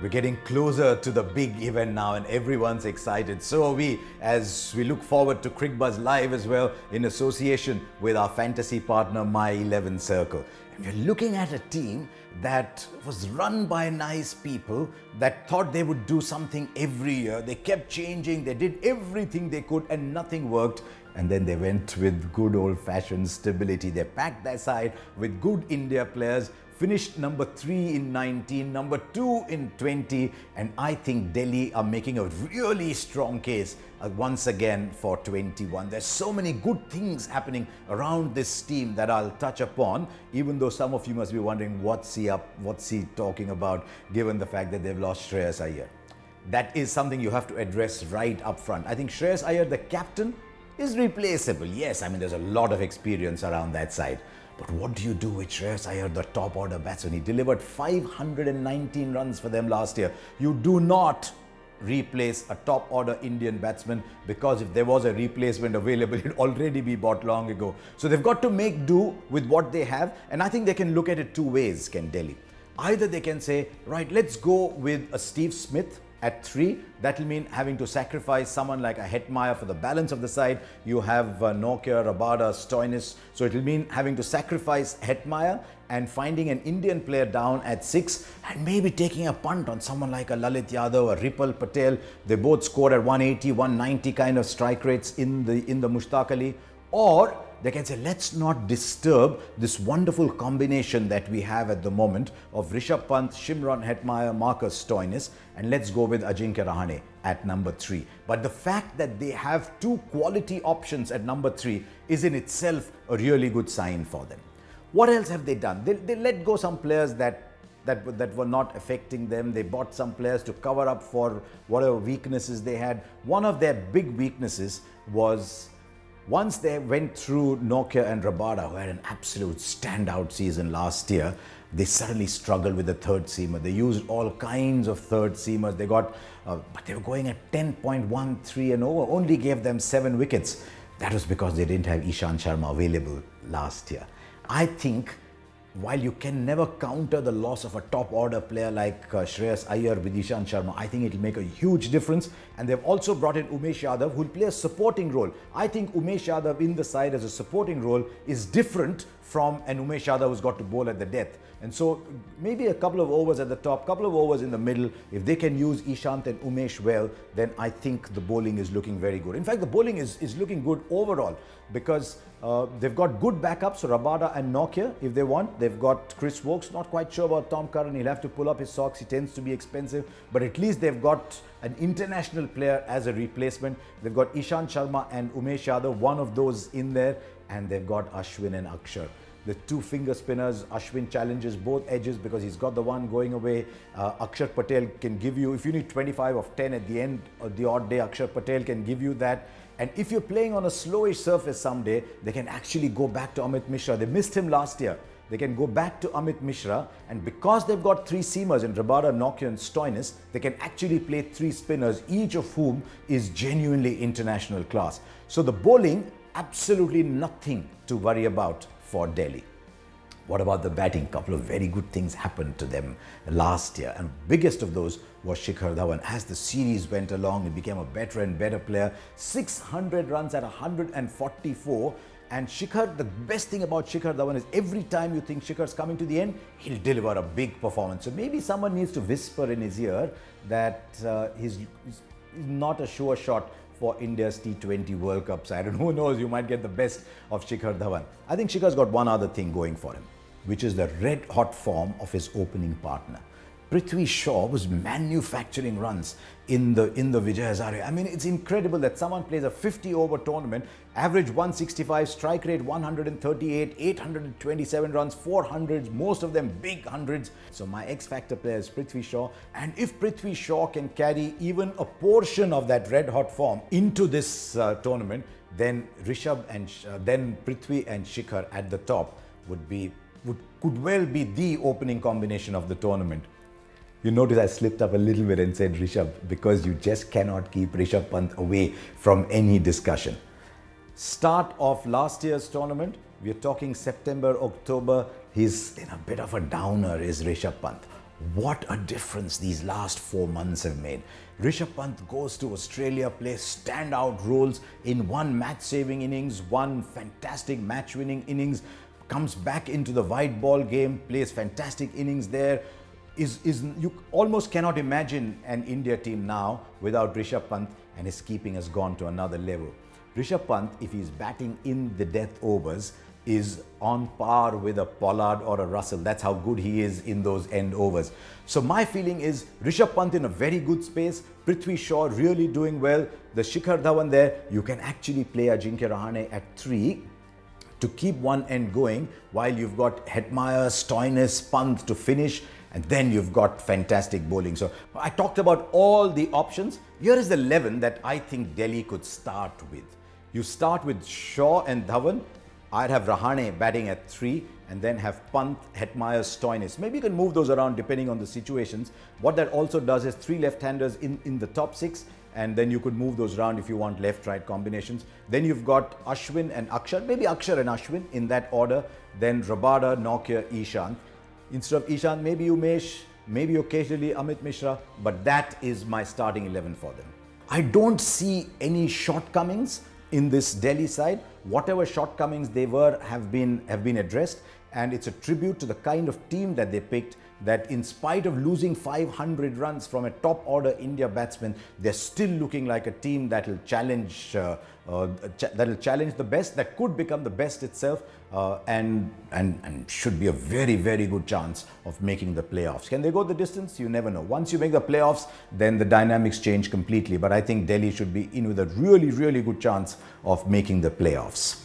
We're getting closer to the big event now and everyone's excited. So are we, as we look forward to Cricbuzz Live as well in association with our fantasy partner My 11 Circle. And we're looking at a team that was run by nice people that thought they would do something every year. They kept changing, they did everything they could and nothing worked. And then they went with good old-fashioned stability. They packed their side with good India players, finished number 3 in 19, number 2 in 20, and I think Delhi are making a really strong case once again for 21. There's so many good things happening around this team that I'll touch upon, even though some of you must be wondering what's he talking about, given the fact that they've lost Shreyas Iyer. That is something you have to address right up front. I think Shreyas Iyer, the captain, is replaceable. Yes, I mean, there's a lot of experience around that side. But what do you do with Shreyas Iyer, the top order batsman? He delivered 519 runs for them last year. You do not replace a top order Indian batsman, because if there was a replacement available, it'd already be bought long ago. So they've got to make do with what they have. And I think they can look at it two ways, can Delhi. Either they can say, right, let's go with a Steve Smith at 3. That will mean having to sacrifice someone like a Hetmeyer for the balance of the side. You have Nokia, Rabada, Stoinis. So it will mean having to sacrifice Hetmeyer and finding an Indian player down at 6 and maybe taking a punt on someone like a Lalit Yadav or Ripal Patel. They both scored at 180, 190 kind of strike rates in the Mushtaq Ali. Or they can say, let's not disturb this wonderful combination that we have at the moment of Rishabh Pant, Shimron Hetmeyer, Marcus Stoinis, and let's go with Ajinkya Rahane at number 3. But the fact that they have 2 quality options at number 3 is in itself a really good sign for them. What else have they done? They let go some players that were not affecting them. They bought some players to cover up for whatever weaknesses they had. One of their big weaknesses was, once they went through Nokia and Rabada, who had an absolute standout season last year, they suddenly struggled with the third seamer. They used all kinds of third seamers. They got, but they were going at 10.13 and over, only gave them 7 wickets. That was because they didn't have Ishant Sharma available last year. I think while you can never counter the loss of a top order player like Shreyas Iyer with Ishant Sharma, I think it'll make a huge difference. And they've also brought in Umesh Yadav, who'll play a supporting role. I think Umesh Yadav in the side as a supporting role is different from an Umesh Yadav who's got to bowl at the death. And so maybe a couple of overs at the top, couple of overs in the middle. If they can use Ishant and Umesh well, then I think the bowling is looking very good. In fact, the bowling is looking good overall, because they've got good backups, so Rabada and Nokia, if they want. They've got Chris Wokes, not quite sure about Tom Curran. He'll have to pull up his socks. He tends to be expensive. But at least they've got an international player as a replacement. They've got Ishant Sharma and Umesh Yadav, one of those in there. And they've got Ashwin and Akshar. The 2 finger spinners. Ashwin challenges both edges because he's got the one going away. Akshar Patel can give you, if you need 25 of 10 at the end of the odd day, Akshar Patel can give you that. And if you're playing on a slowish surface someday, they can actually go back to Amit Mishra. They missed him last year. They can go back to Amit Mishra, and because they've got 3 seamers in Rabada, Nokia and Stoinis, they can actually play 3 spinners, each of whom is genuinely international class. So the bowling, absolutely nothing to worry about for Delhi. What about the batting? A couple of very good things happened to them last year, and biggest of those was Shikhar Dhawan. As the series went along, he became a better and better player. 600 runs at 144. And Shikhar, the best thing about Shikhar Dhawan is every time you think Shikhar's coming to the end, he'll deliver a big performance. So maybe someone needs to whisper in his ear that he's not a sure shot for India's T20 World Cup side. And who knows, you might get the best of Shikhar Dhawan. I think Shikhar's got one other thing going for him, which is the red hot form of his opening partner. Prithvi Shaw was manufacturing runs in the Vijay Hazare. I mean, it's incredible that someone plays a 50-over tournament, average 165, strike rate 138, 827 runs, 400s, most of them big hundreds. So my X-factor player is Prithvi Shaw. And if Prithvi Shaw can carry even a portion of that red-hot form into this tournament, then Rishabh and then Prithvi and Shikhar at the top could well be the opening combination of the tournament. You notice I slipped up a little bit and said Rishabh, because you just cannot keep Rishabh Pant away from any discussion. Start of last year's tournament, we're talking September, October, he's in a bit of a downer, is Rishabh Pant. What a difference these last 4 months have made. Rishabh Pant goes to Australia, plays standout roles in one match-saving innings, one fantastic match-winning innings, comes back into the white ball game, plays fantastic innings there. You almost cannot imagine an India team now without Rishabh Pant, and his keeping has gone to another level. Rishabh Pant, if he's batting in the death overs, is on par with a Pollard or a Russell. That's how good he is in those end overs. So my feeling is Rishabh Pant in a very good space, Prithvi Shaw really doing well, the Shikhar Dhawan there. You can actually play Ajinkya Rahane at 3 to keep one end going while you've got Hetmeyer, Stoinis, Pant to finish, and then you've got fantastic bowling. So I talked about all the options. Here is the 11 that I think Delhi could start with. You start with Shaw and Dhawan. I'd have Rahane batting at 3 and then have Pant, Hetmeyer, Stoinis. Maybe you can move those around depending on the situations. What that also does is 3 left-handers in the top 6, and then you could move those around if you want left-right combinations. Then you've got Ashwin and Akshar, maybe Akshar and Ashwin in that order. Then Rabada, Nortje, Ishant. Instead of Ishant, maybe Umesh, maybe occasionally Amit Mishra, but that is my starting 11 for them. I don't see any shortcomings in this Delhi side. Whatever shortcomings they were have been addressed, and it's a tribute to the kind of team that they picked, that in spite of losing 500 runs from a top order India batsman, they're still looking like a team that will challenge the best, that could become the best itself, and should be a very, very good chance of making the playoffs. Can they go the distance? You never know. Once you make the playoffs, then the dynamics change completely. But I think Delhi should be in with a really, really good chance of making the playoffs.